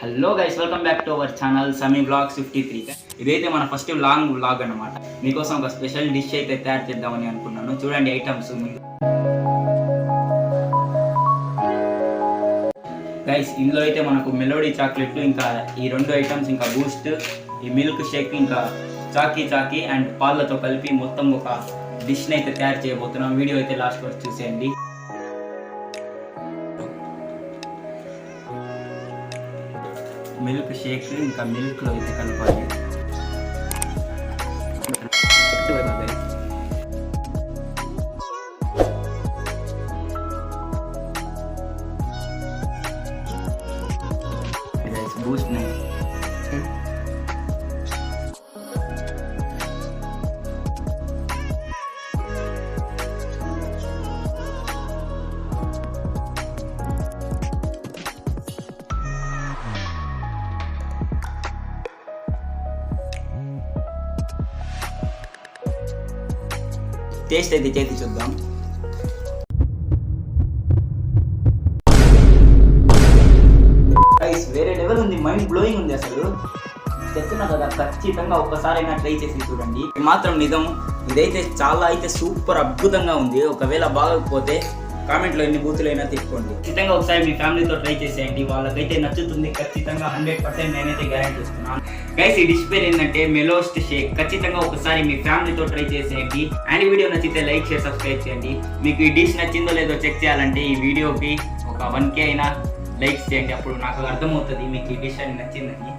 Hello guys, welcome back to our channel Sami vlogs 53. ఇదైతే మన first long blog అన్నమాట. మీకోసం ఒక స్పెషల్ డిష్ అయితే తయారు చేద్దామని అనుకున్నాను. చూడండి ఐటమ్స్ గైస్. ఇందులో అయితే మనకు మెలోడీ చాక్లెట్లు, ఇంకా ఈ రెండు ఐటమ్స్, ఇంకా బూస్ట్, ఈ మిల్క్ షేక్, ఇంకా చాకీ అండ్ పాలతో కలిపి మొత్తం ఒక డిష్ని అయితే తయారు చేయబోతున్నాం. వీడియో అయితే లాస్ట్ వరకు చూసేయండి. మిల్క్ షేక్ ఇంకా మిల్క్లో అయితే కలపాలి. బూస్ట్ టేస్ట్ అయితే చేసి చూద్దాం. వేరే లెవెల్ ఉంది, మైండ్ బ్లోయింగ్ ఉంది. అసలు చెప్తున్నా కదా, ఖచ్చితంగా ఒక్కసారైనా ట్రై చేసి చూడండి. మాత్రం నిజం, ఇదైతే చాలా అయితే సూపర్ అద్భుతంగా ఉంది. ఒకవేళ బాగోకపోతే కామెంట్లో ఎన్ని బూతులైనా తీసుకోండి. ఖచ్చితంగా ఒకసారి మీ ఫ్యామిలీతో ట్రై చేసేయండి, వాళ్ళకైతే నచ్చుతుంది. ఖచ్చితంగా 100% నేనైతే గ్యారెంటీ ఇస్తున్నాను. గైస్, ఈ డిష్ పేరు ఏంటంటే మెలోస్ట్ షేక్. ఖచ్చితంగా ఒకసారి మీ ఫ్యామిలీతో ట్రై చేసేయండి. అండ్ వీడియో నచ్చితే లైక్, షేర్, సబ్స్క్రైబ్ చేయండి. మీకు ఈ డిష్ నచ్చిందో లేదో చెక్ చేయాలంటే ఈ వీడియోకి ఒక 1K అయినా లైక్స్ చేయండి. అప్పుడు నాకు అర్థమవుతుంది మీకు ఈ డిష్ అని నచ్చిందని.